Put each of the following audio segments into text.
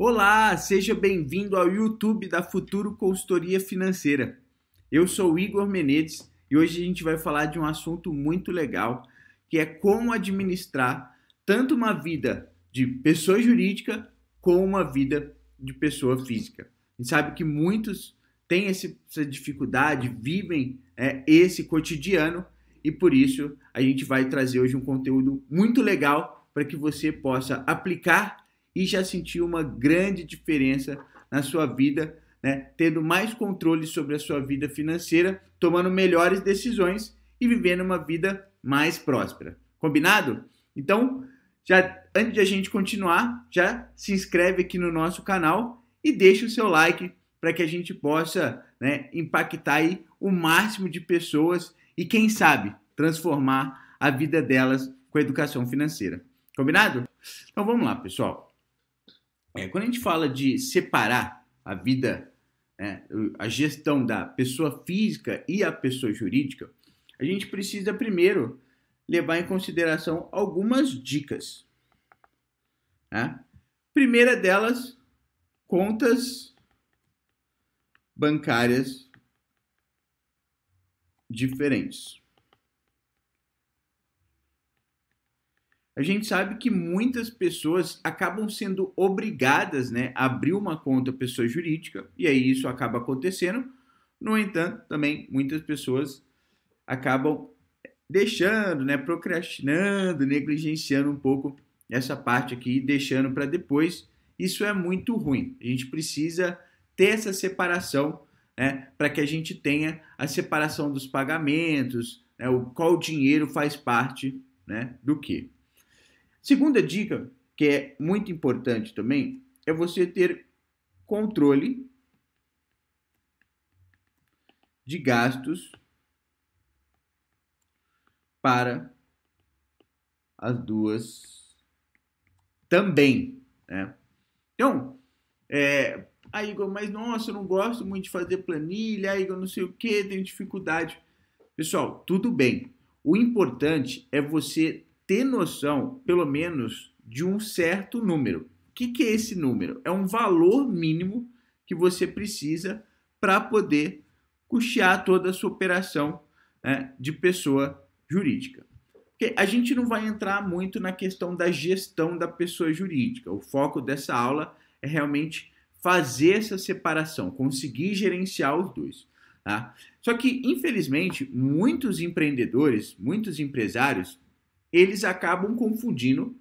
Olá, seja bem-vindo ao YouTube da Futuro Consultoria Financeira. Eu sou o Igor Menezes e hoje a gente vai falar de um assunto muito legal, que é como administrar tanto uma vida de pessoa jurídica como uma vida de pessoa física. A gente sabe que muitos têm essa dificuldade, vivem esse cotidiano e por isso a gente vai trazer hoje um conteúdo muito legal para que você possa aplicar e já sentiu uma grande diferença na sua vida, né? Tendo mais controle sobre a sua vida financeira, tomando melhores decisões e vivendo uma vida mais próspera. Combinado? Então, antes de a gente continuar, já se inscreve aqui no nosso canal e deixa o seu like para que a gente possa, né, impactar aí o máximo de pessoas e, quem sabe, transformar a vida delas com a educação financeira. Combinado? Então vamos lá, pessoal. Quando a gente fala de separar a vida, né, a gestão da pessoa física e a pessoa jurídica, a gente precisa primeiro levar em consideração algumas dicas. Né? Primeira delas, contas bancárias diferentes. A gente sabe que muitas pessoas acabam sendo obrigadas, né, a abrir uma conta pessoa jurídica, e aí isso acaba acontecendo. No entanto, também muitas pessoas acabam deixando, né, procrastinando, negligenciando um pouco essa parte aqui, deixando para depois. Isso é muito ruim. A gente precisa ter essa separação, né, para que a gente tenha a separação dos pagamentos, né, qual dinheiro faz parte, né, do quê. Segunda dica, que é muito importante também, é você ter controle de gastos para as duas também, né? Então, Igor, mas nossa, eu não gosto muito de fazer planilha, Igor, não sei o que, tenho dificuldade. Pessoal, tudo bem. O importante é você ter noção, pelo menos, de um certo número. O que é esse número? É um valor mínimo que você precisa para poder custear toda a sua operação, né, de pessoa jurídica. Porque a gente não vai entrar muito na questão da gestão da pessoa jurídica. O foco dessa aula é realmente fazer essa separação, conseguir gerenciar os dois. Tá? Só que, infelizmente, muitos empreendedores, muitos empresários, eles acabam confundindo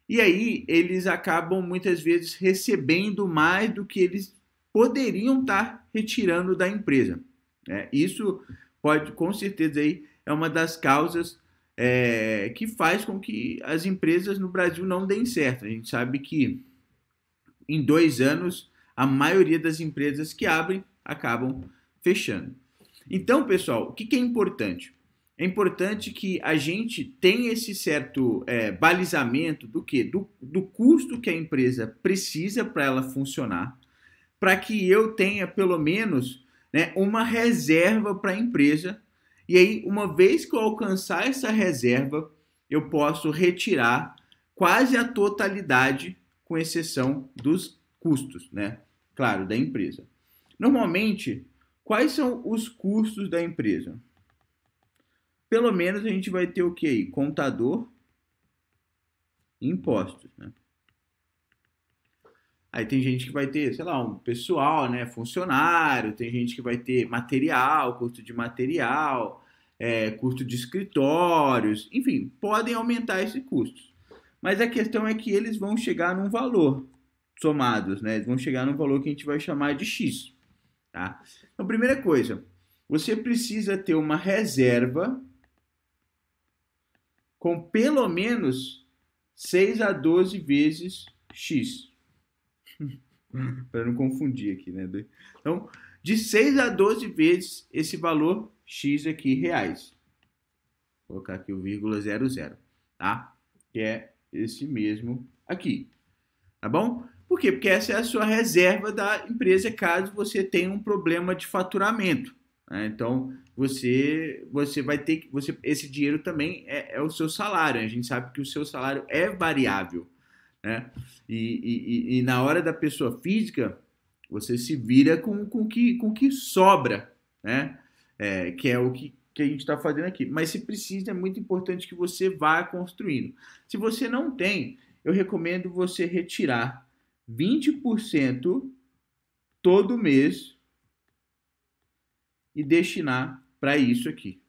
e aí eles acabam muitas vezes recebendo mais do que eles poderiam estar retirando da empresa. Isso pode, com certeza, aí é uma das causas que faz com que as empresas no Brasil não deem certo. A gente sabe que em 2 anos a maioria das empresas que abrem acabam fechando. Então, pessoal, o que é importante? É importante que a gente tenha esse certo balizamento do quê? Do custo que a empresa precisa para ela funcionar, para que eu tenha pelo menos, né, uma reserva para a empresa. E aí, uma vez que eu alcançar essa reserva, eu posso retirar quase a totalidade, com exceção dos custos, né? Claro, da empresa. Normalmente, quais são os custos da empresa? Pelo menos a gente vai ter o que aí? Contador e impostos, né? Aí tem gente que vai ter, sei lá, um pessoal, né, funcionário, tem gente que vai ter material, custo de material, custo de escritórios, enfim, podem aumentar esses custos. Mas a questão é que eles vão chegar num valor somados, né? Eles vão chegar num valor que a gente vai chamar de X, tá? Então, primeira coisa, você precisa ter uma reserva com pelo menos 6 a 12 vezes X. Para não confundir aqui, né? Então, de 6 a 12 vezes esse valor X aqui, reais. Vou colocar aqui o 0,00, tá? Que é esse mesmo aqui. Tá bom? Por quê? Porque essa é a sua reserva da empresa caso você tenha um problema de faturamento. Então, você vai ter que... esse dinheiro também é o seu salário. A gente sabe que o seu salário é variável. né? E na hora da pessoa física, você se vira com o que sobra, né? Que é o que a gente está fazendo aqui. Mas se precisa, é muito importante que você vá construindo. Se você não tem, eu recomendo você retirar 20% todo mês e destinar para isso aqui,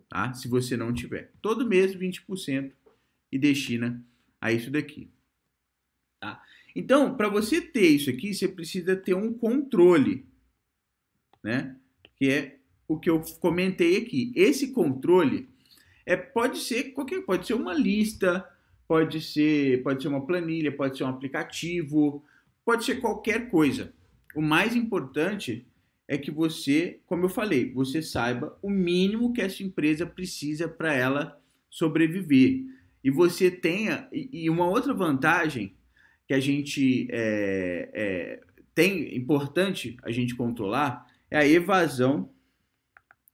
tá? Se você não tiver. Todo mês 20% e destina a isso daqui, tá? Então, para você ter isso aqui, você precisa ter um controle, né? Que é o que eu comentei aqui. Esse controle pode ser qualquer, pode ser uma lista, pode ser uma planilha, pode ser um aplicativo, pode ser qualquer coisa. O mais importante é que você, como eu falei, você saiba o mínimo que essa empresa precisa para ela sobreviver. E você tenha, e uma outra vantagem que a gente tem, importante a gente controlar, é a evasão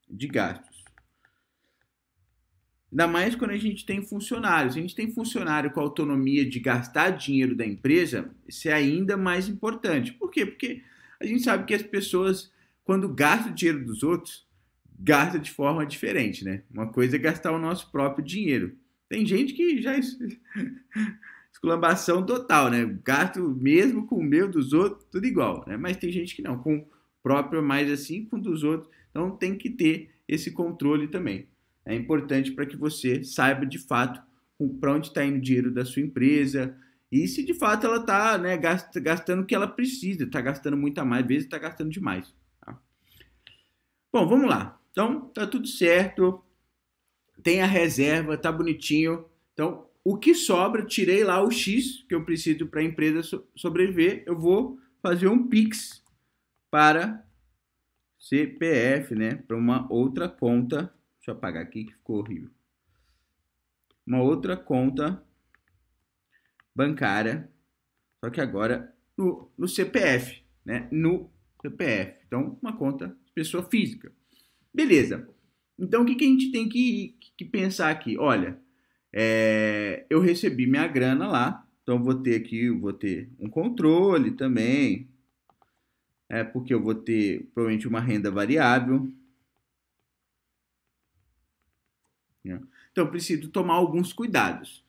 de gastos. Ainda mais quando a gente tem funcionários. Se a gente tem funcionário com autonomia de gastar dinheiro da empresa, isso é ainda mais importante. Por quê? Porque a gente sabe que as pessoas, quando gastam o dinheiro dos outros, gastam de forma diferente, né? Uma coisa é gastar o nosso próprio dinheiro. Tem gente que já esculambação total, né? Gasto mesmo com o meu dos outros, tudo igual, né? Mas tem gente que não, com o próprio mais assim, com o dos outros. Então tem que ter esse controle também. É importante para que você saiba de fato para onde está indo o dinheiro da sua empresa e se de fato ela está, né, gastando o que ela precisa, está gastando muito a mais, às vezes está gastando demais. Tá? Bom, vamos lá. Então, tá tudo certo, tem a reserva, tá bonitinho. Então, o que sobra, tirei lá o X que eu preciso para a empresa sobreviver, eu vou fazer um Pix para CPF, né, para uma outra conta. Deixa eu apagar aqui que ficou horrível. Uma outra conta bancária, só que agora no CPF, né? No CPF. Então, uma conta de pessoa física. Beleza. Então, o que a gente tem que pensar aqui? Olha, eu recebi minha grana lá, então vou ter um controle também, porque eu vou ter provavelmente uma renda variável. Então, eu preciso tomar alguns cuidados.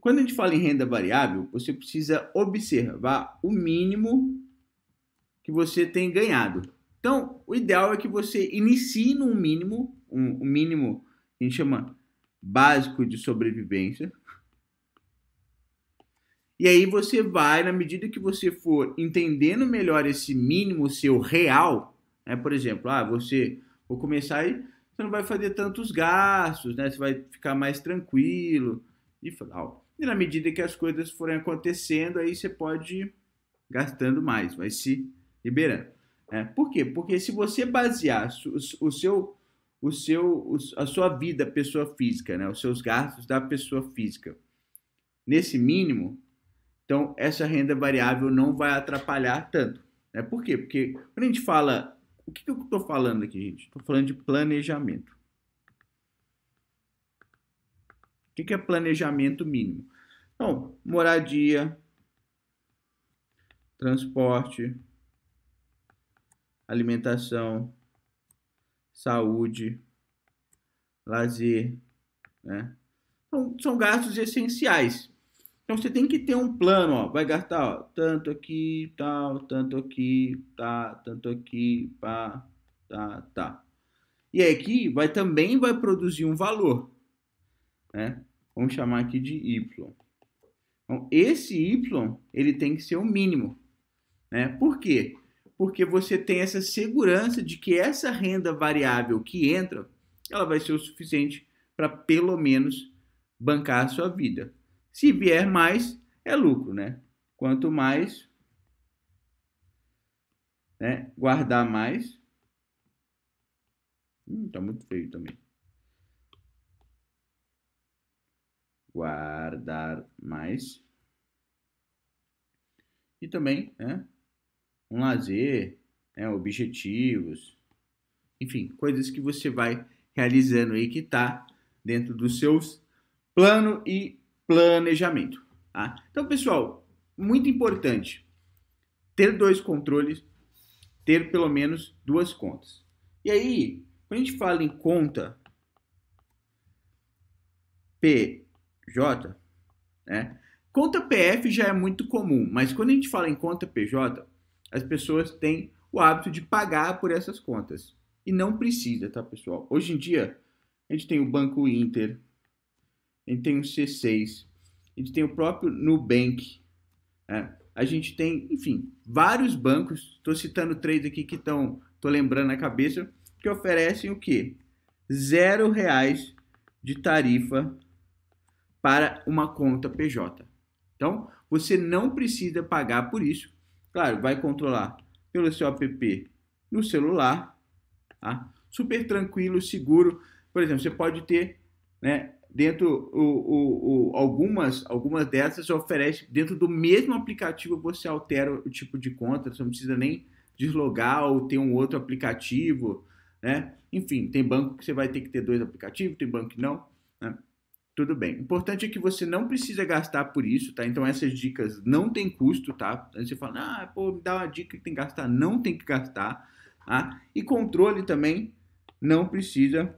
Quando a gente fala em renda variável, você precisa observar o mínimo que você tem ganhado. Então, o ideal é que você inicie num mínimo, um mínimo que a gente chama básico de sobrevivência. E aí você vai, na medida que você for entendendo melhor esse mínimo seu real, né? Por exemplo, vou começar aí, você não vai fazer tantos gastos, né? Você vai ficar mais tranquilo e tal. E na medida que as coisas forem acontecendo, aí você pode ir gastando mais, vai se liberando. Por quê? Porque se você basear a sua vida pessoa física, né? Os seus gastos da pessoa física nesse mínimo, então essa renda variável não vai atrapalhar tanto. Por quê? Porque quando a gente fala... O que eu estou falando aqui, gente? Estou falando de planejamento. O que é planejamento mínimo? Então, moradia, transporte, alimentação, saúde, lazer, né? Então, são gastos essenciais. Então você tem que ter um plano, ó, vai gastar tanto aqui, tal, tanto aqui, tá, tanto aqui, pá, tá. E aí aqui também vai produzir um valor, né? Vamos chamar aqui de Y. Então esse Y, ele tem que ser o mínimo, né? Por quê? Porque você tem essa segurança de que essa renda variável que entra, ela vai ser o suficiente para pelo menos bancar a sua vida. Se vier mais, é lucro, né? Quanto mais, né, guardar mais. Tá muito feio também. Guardar mais. E também, né, um lazer, né, objetivos. Enfim, coisas que você vai realizando aí que tá dentro dos seus plano e planejamento. Tá? Então, pessoal, muito importante ter 2 controles, ter pelo menos 2 contas. E aí, quando a gente fala em conta PJ, né? Conta PF já é muito comum, mas quando a gente fala em conta PJ, as pessoas têm o hábito de pagar por essas contas. E não precisa, tá, pessoal? Hoje em dia, a gente tem o Banco Inter, a gente tem o C6, a gente tem o próprio Nubank, né? A gente tem, enfim, vários bancos, estou citando 3 aqui que estou lembrando na cabeça, que oferecem o quê? R$0 de tarifa para uma conta PJ. Então, você não precisa pagar por isso. Claro, vai controlar pelo seu app no celular, tá? Super tranquilo, seguro. Por exemplo, você pode ter, né, dentro algumas dessas oferece dentro do mesmo aplicativo, você altera o tipo de conta, você não precisa nem deslogar ou ter um outro aplicativo, né? Enfim, tem banco que você vai ter que ter 2 aplicativos, tem banco que não, né? Tudo bem. O importante é que você não precisa gastar por isso, tá? Então essas dicas não tem custo, tá? Aí você fala, pô, me dá uma dica que tem que gastar. Não tem que gastar, tá? E controle também não precisa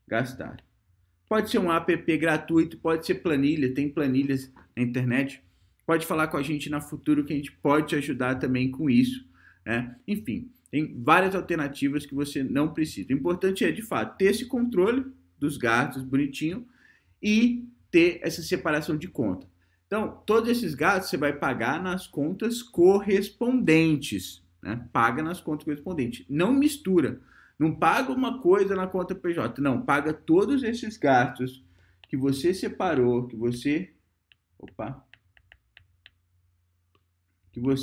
gastar. Pode ser um app gratuito, pode ser planilha, tem planilhas na internet. Pode falar com a gente na Futuro que a gente pode te ajudar também com isso, né? Enfim, tem várias alternativas que você não precisa. O importante é, de fato, ter esse controle dos gastos bonitinho e ter essa separação de conta. Então, todos esses gastos você vai pagar nas contas correspondentes, né? Paga nas contas correspondentes. Não mistura. Não paga uma coisa na conta PJ. Não, paga todos esses gastos que você separou, que você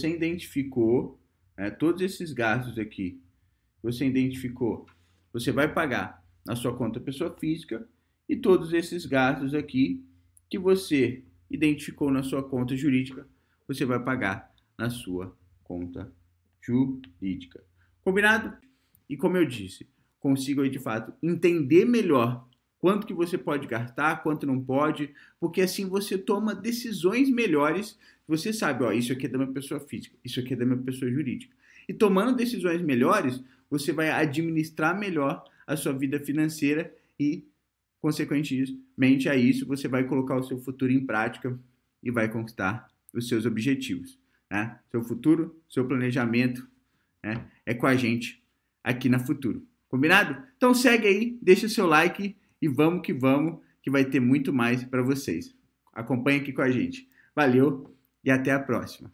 identificou, né? Todos esses gastos aqui você identificou, você vai pagar na sua conta pessoa física, e todos esses gastos aqui que você identificou na sua conta jurídica, você vai pagar na sua conta jurídica. Combinado? E como eu disse, consigo aí de fato entender melhor quanto que você pode gastar, quanto não pode, porque assim você toma decisões melhores. Você sabe, isso aqui é da minha pessoa física, isso aqui é da minha pessoa jurídica. E tomando decisões melhores, você vai administrar melhor a sua vida financeira e, consequentemente a isso, você vai colocar o seu futuro em prática e vai conquistar os seus objetivos, né? Seu futuro, seu planejamento, né, é com a gente aqui na Futuro. Combinado? Então segue aí, deixa seu like e vamos, que vai ter muito mais para vocês. Acompanhe aqui com a gente. Valeu e até a próxima.